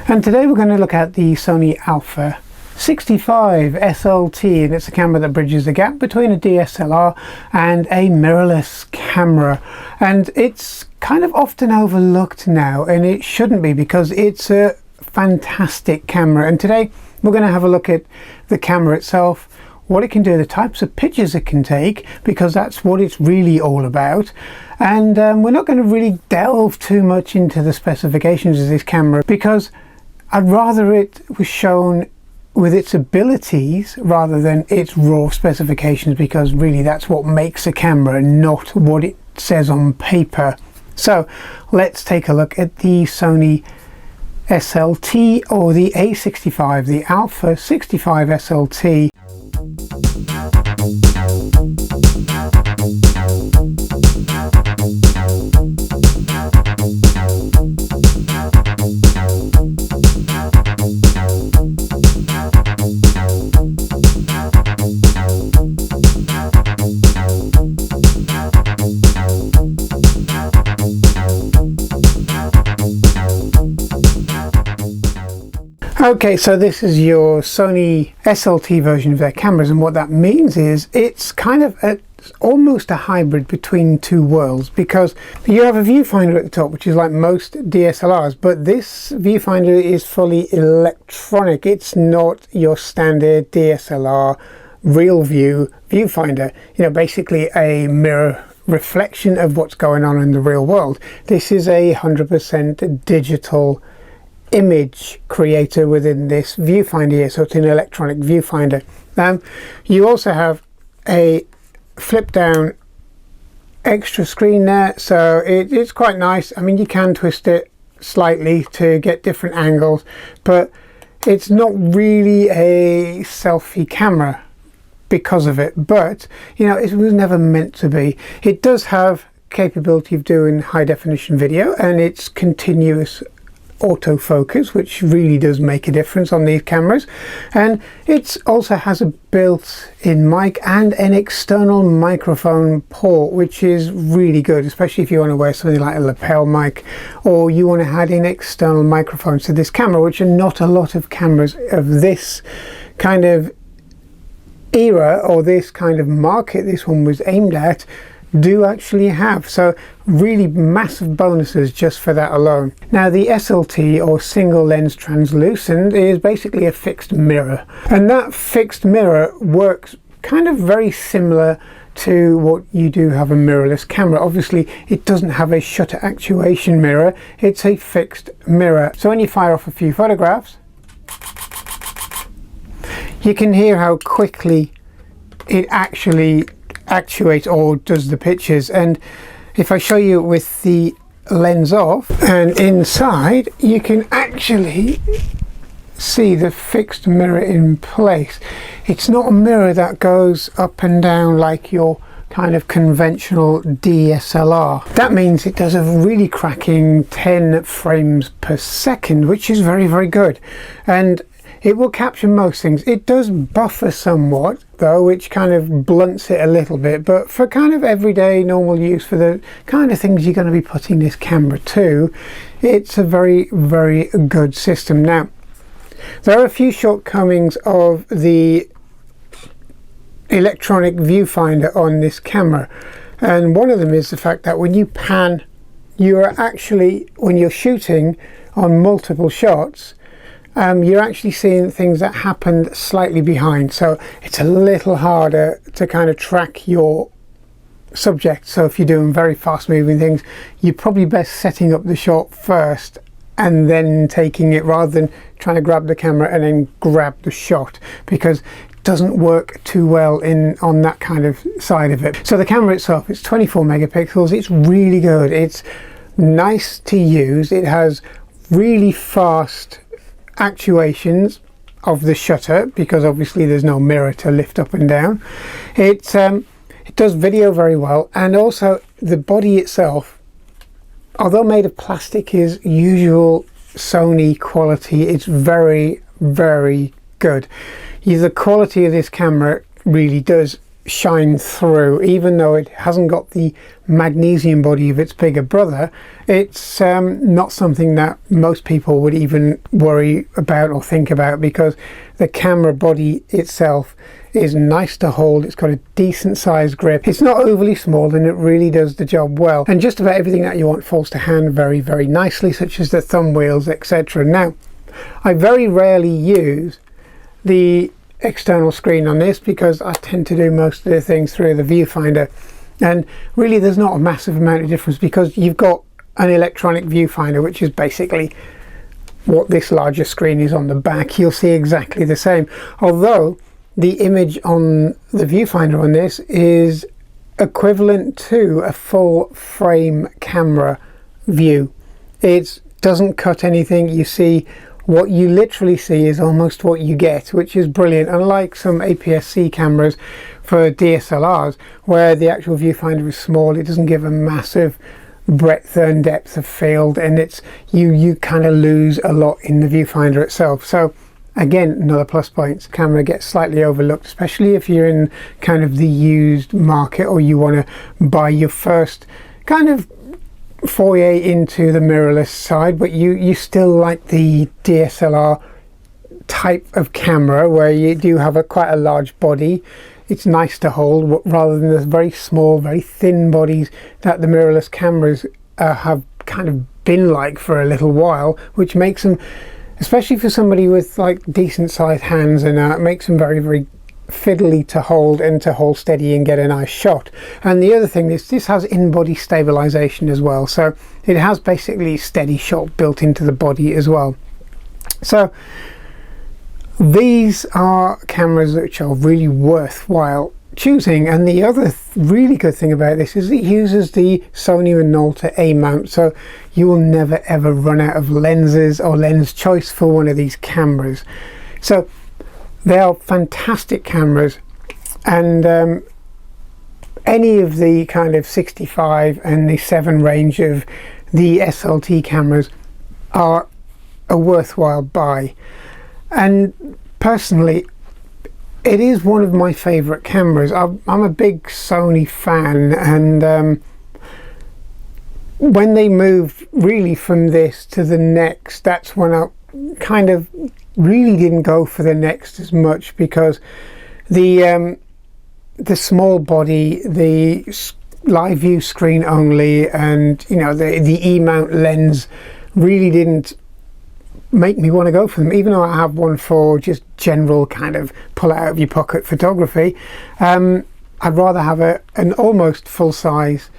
And today we're going to look at the Sony Alpha 65 SLT, and it's a camera that bridges the gap between a DSLR and a mirrorless camera. And it's kind of often overlooked now, and it shouldn't be, because it's a fantastic camera. And today we're going to have a look at the camera itself, what it can do, the types of pictures it can take, because that's what it's really all about. And we're not going to really delve too much into the specifications of this camera, because I'd rather it was shown with its abilities rather than its raw specifications, because really that's what makes a camera, not what it says on paper. So let's take a look at the Sony SLT, or the A65, the Alpha 65 SLT. Okay, so this is your Sony SLT version of their cameras, and what that means is it's kind of almost a hybrid between two worlds, because you have a viewfinder at the top, which is like most DSLRs, but this viewfinder is fully electronic. It's not your standard DSLR real view viewfinder, you know, basically a mirror reflection of what's going on in the real world. This is a 100% digital image creator within this viewfinder here, so it's an electronic viewfinder. You also have a flip down extra screen there, so it's quite nice. I mean, you can twist it slightly to get different angles, but it's not really a selfie camera because of it. But you know, it was never meant to be. It does have capability of doing high definition video, and it's continuous autofocus, which really does make a difference on these cameras. And it also has a built-in mic and an external microphone port, which is really good, especially if you want to wear something like a lapel mic, or you want to add in external microphones to this camera, which are not a lot of cameras of this kind of era or this kind of market this one was aimed at do actually have. So really massive bonuses just for that alone. Now the SLT, or single lens translucent, is basically a fixed mirror, and that fixed mirror works kind of very similar to what you do have a mirrorless camera. Obviously it doesn't have a shutter actuation mirror, it's a fixed mirror. So when you fire off a few photographs, you can hear how quickly it actually actuates or does the pictures. And if I show you with the lens off and inside, you can actually see the fixed mirror in place. It's not a mirror that goes up and down like your kind of conventional DSLR. That means it does a really cracking 10 frames per second, which is very, very good. And it will capture most things. It does buffer somewhat though, which kind of blunts it a little bit, but for kind of everyday normal use, for the kind of things you're going to be putting this camera to, it's a very, very good system. Now, there are a few shortcomings of the electronic viewfinder on this camera, and one of them is the fact that when you pan, you're actually, when you're shooting on multiple shots, you're actually seeing things that happened slightly behind, so it's a little harder to kind of track your subject. So if you're doing very fast moving things, you're probably best setting up the shot first and then taking it, rather than trying to grab the camera and then grab the shot, because it doesn't work too well on that kind of side of it. So the camera itself, it's 24 megapixels, it's really good, it's nice to use, it has really fast actuations of the shutter, because obviously there's no mirror to lift up and down. It does video very well, and also the body itself, although made of plastic, is usual Sony quality. It's very, very good. The quality of this camera really does shine through. Even though it hasn't got the magnesium body of its bigger brother, it's not something that most people would even worry about or think about, because the camera body itself is nice to hold. It's got a decent sized grip. It's not overly small, and it really does the job well. And just about everything that you want falls to hand very, very nicely, such as the thumb wheels, etc. Now, I very rarely use the external screen on this because I tend to do most of the things through the viewfinder, and really there's not a massive amount of difference, because you've got an electronic viewfinder, which is basically what this larger screen is on the back. You'll see exactly the same, although the image on the viewfinder on this is equivalent to a full frame camera view. It doesn't cut anything. You see what you literally see is almost what you get, which is brilliant. Unlike some APS-C cameras for DSLRs, where the actual viewfinder is small, it doesn't give a massive breadth and depth of field, and it's you kind of lose a lot in the viewfinder itself. So again, another plus point. The camera gets slightly overlooked, especially if you're in kind of the used market, or you want to buy your first kind of foray into the mirrorless side, but you still like the DSLR type of camera where you do have quite a large body. It's nice to hold rather than the very small, very thin bodies that the mirrorless cameras have kind of been like for a little while, which makes them, especially for somebody with like decent sized hands, and it makes them very, very fiddly to hold and to hold steady and get a nice shot. And the other thing is this has in-body stabilization as well, so it has basically steady shot built into the body as well. So these are cameras which are really worthwhile choosing. And the other really good thing about this is it uses the Sony Minolta A mount, so you will never ever run out of lenses or lens choice for one of these cameras. So they are fantastic cameras, and any of the kind of 65 and the 7 range of the SLT cameras are a worthwhile buy. And personally, it is one of my favorite cameras. I'm a big Sony fan, and when they moved really from this to the next, that's when I kind of really didn't go for the next as much, because the small body, the live view screen only, and you know the E-mount lens really didn't make me want to go for them, even though I have one for just general kind of pull out of your pocket photography. I'd rather have an almost full-size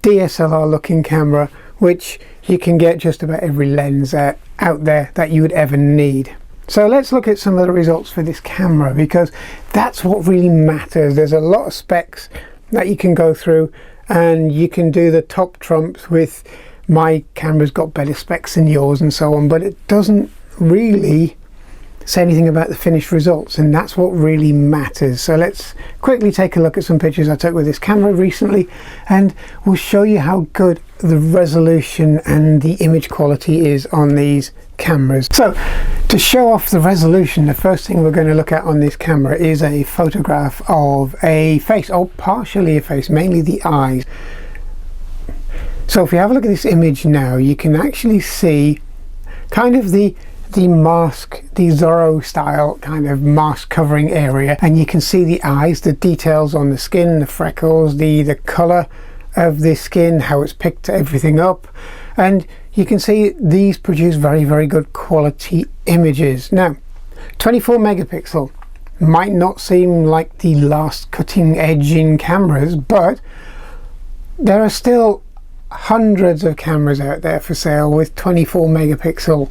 DSLR looking camera, which you can get just about every lens out there that you would ever need. So let's look at some of the results for this camera, because that's what really matters. There's a lot of specs that you can go through, and you can do the top trumps with my camera's got better specs than yours and so on, but it doesn't really say anything about the finished results, and that's what really matters. So let's quickly take a look at some pictures I took with this camera recently, and we'll show you how good the resolution and the image quality is on these cameras. So to show off the resolution, the first thing we're going to look at on this camera is a photograph of a face, or partially a face, mainly the eyes. So if you have a look at this image now, you can actually see kind of the mask, the Zorro style kind of mask covering area, and you can see the eyes, the details on the skin, the freckles, the color of the skin, how it's picked everything up, and you can see these produce very, very good quality images. Now 24 megapixel might not seem like the last cutting edge in cameras, but there are still hundreds of cameras out there for sale with 24 megapixel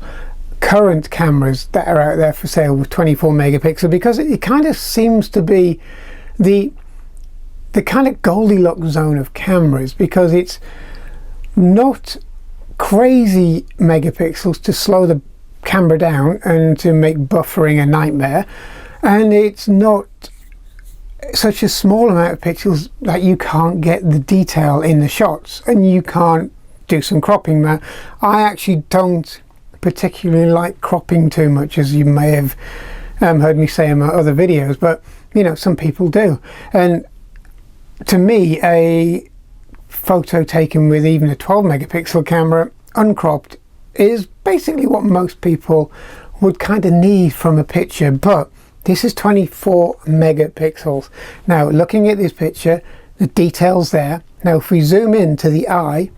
current cameras that are out there for sale with 24 megapixel, because it kind of seems to be the kind of Goldilocks zone of cameras, because it's not crazy megapixels to slow the camera down and to make buffering a nightmare, and it's not such a small amount of pixels that you can't get the detail in the shots and you can't do some cropping. Now, I actually don't particularly like cropping too much, as you may have heard me say in my other videos, but you know, some people do, and to me, a photo taken with even a 12 megapixel camera uncropped is basically what most people would kind of need from a picture, but this is 24 megapixels. Now looking at this picture, the details there. Now if we zoom in to the eye,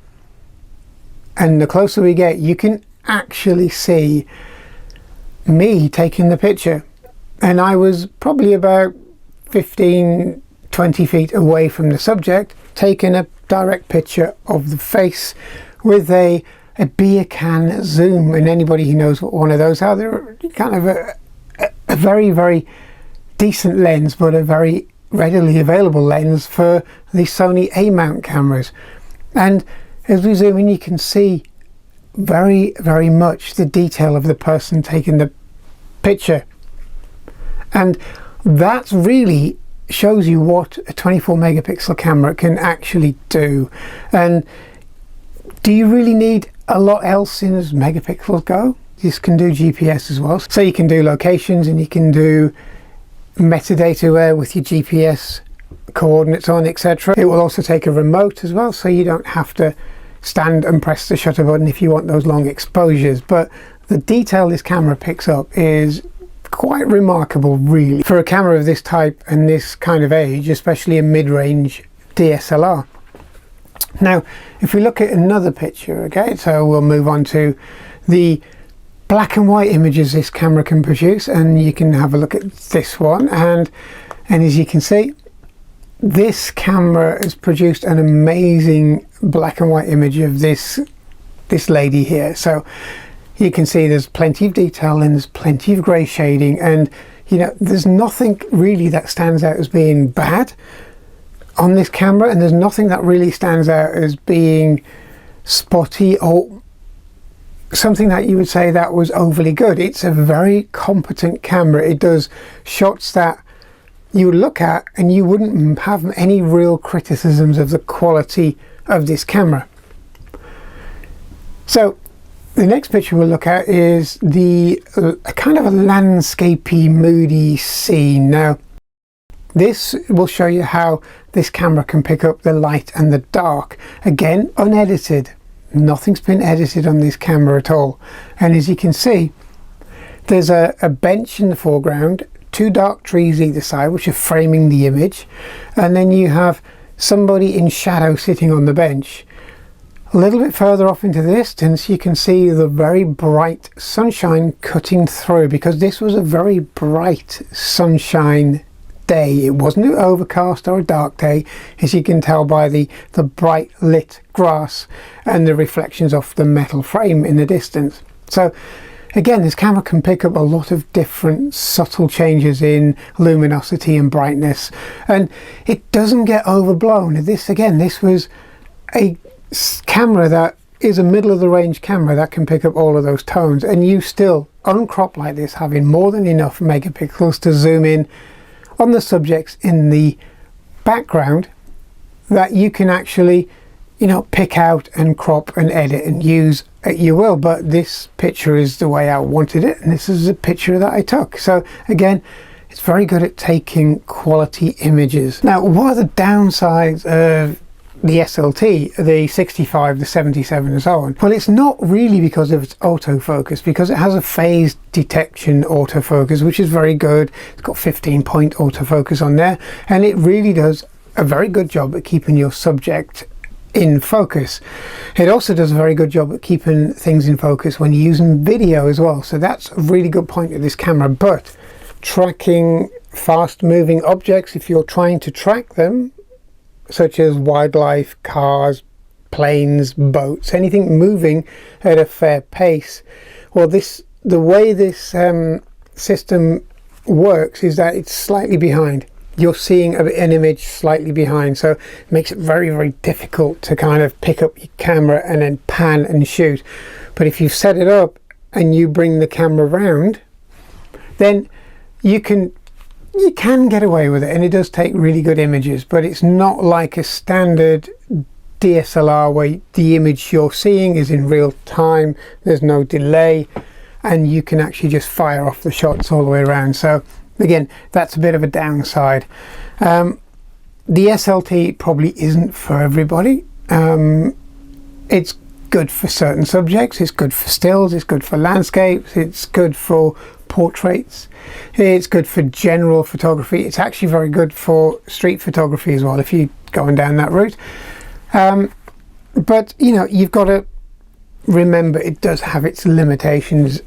and the closer we get, you can actually see me taking the picture, and I was probably about 15-20 feet away from the subject, taking a direct picture of the face with a beer can zoom. And anybody who knows what one of those are, they're kind of a very, very decent lens, but a very readily available lens for the Sony A-mount cameras. And as we zoom in, you can see very, very much the detail of the person taking the picture, and that really shows you what a 24 megapixel camera can actually do. And do you really need a lot else in as megapixels go? This can do GPS as well, so you can do locations and you can do metadata aware with your GPS coordinates on, etc. It will also take a remote as well, so you don't have to stand and press the shutter button if you want those long exposures. But the detail this camera picks up is quite remarkable, really, for a camera of this type and this kind of age, especially a mid-range DSLR. Now if we look at another picture, okay, so we'll move on to the black and white images this camera can produce, and you can have a look at this one, and as you can see, this camera has produced an amazing black and white image of this lady here. So you can see there's plenty of detail and there's plenty of grey shading, and you know, there's nothing really that stands out as being bad on this camera, and there's nothing that really stands out as being spotty or something that you would say that was overly good. It's a very competent camera. It does shots that you would look at and you wouldn't have any real criticisms of the quality of this camera. So the next picture we'll look at is the kind of a landscapey, moody scene. Now this will show you how this camera can pick up the light and the dark. Again, unedited. Nothing's been edited on this camera at all. And as you can see, there's a bench in the foreground, two dark trees either side which are framing the image, and then you have somebody in shadow sitting on the bench. A little bit further off into the distance you can see the very bright sunshine cutting through, because this was a very bright sunshine day. It wasn't an overcast or a dark day, as you can tell by the bright lit grass and the reflections off the metal frame in the distance. So again, this camera can pick up a lot of different subtle changes in luminosity and brightness, and it doesn't get overblown. This was a camera that is a middle of the range camera that can pick up all of those tones, and you still uncrop like this, having more than enough megapixels to zoom in on the subjects in the background that you can actually, you know, pick out and crop and edit and use at your will. But this picture is the way I wanted it, and this is a picture that I took. So again, it's very good at taking quality images. Now, what are the downsides of the SLT, the 65, the 77 and so on? Well, it's not really because of its autofocus, because it has a phase detection autofocus, which is very good. It's got 15-point autofocus on there, and it really does a very good job at keeping your subject in focus. It also does a very good job at keeping things in focus when you're using video as well. So that's a really good point of this camera. But tracking fast moving objects, if you're trying to track them, such as wildlife, cars, planes, boats, anything moving at a fair pace, well, the way this system works is that it's slightly behind. You're seeing an image slightly behind, so it makes it very, very difficult to kind of pick up your camera and then pan and shoot. But if you set it up and you bring the camera round, then you can get away with it, and it does take really good images. But it's not like a standard DSLR where the image you're seeing is in real time, there's no delay, and you can actually just fire off the shots all the way around. So again, that's a bit of a downside. the SLT probably isn't for everybody. It's good for certain subjects, it's good for stills, it's good for landscapes, it's good for portraits, it's good for general photography. It's actually very good for street photography as well, if you're going down that route. But you know, you've got to remember it does have its limitations,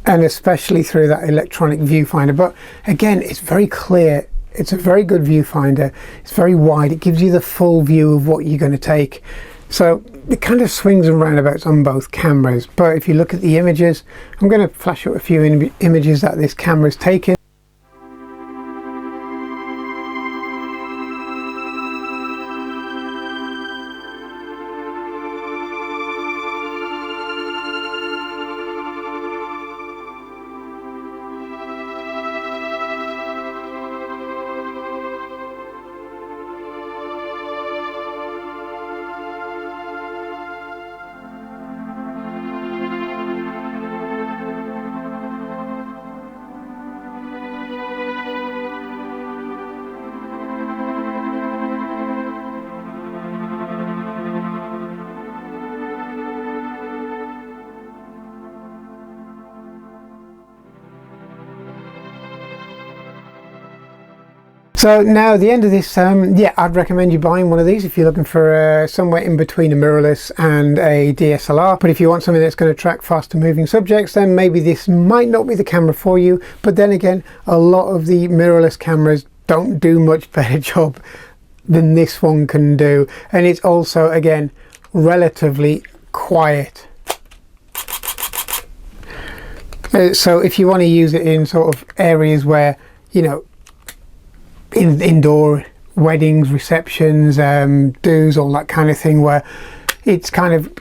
and especially through that electronic viewfinder. But again, it's very clear, it's a very good viewfinder, it's very wide, it gives you the full view of what you're going to take. So it kind of swings and roundabouts on both cameras. But if you look at the images, I'm going to flash up a few images that this camera's taken. So now at the end of this, yeah, I'd recommend you buying one of these if you're looking for somewhere in between a mirrorless and a DSLR. But if you want something that's going to track faster moving subjects, then maybe this might not be the camera for you. But then again, a lot of the mirrorless cameras don't do much better job than this one can do. And it's also, again, relatively quiet. So if you want to use it in sort of areas where, you know, indoor weddings, receptions, do's, all that kind of thing, where it's kind of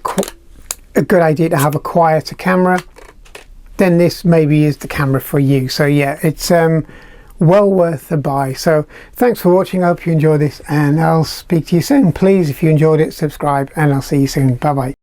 a good idea to have a quieter camera, then this maybe is the camera for you. So yeah, it's well worth the buy. So thanks for watching, I hope you enjoyed this, and I'll speak to you soon. Please, if you enjoyed it, subscribe, and I'll see you soon. Bye bye.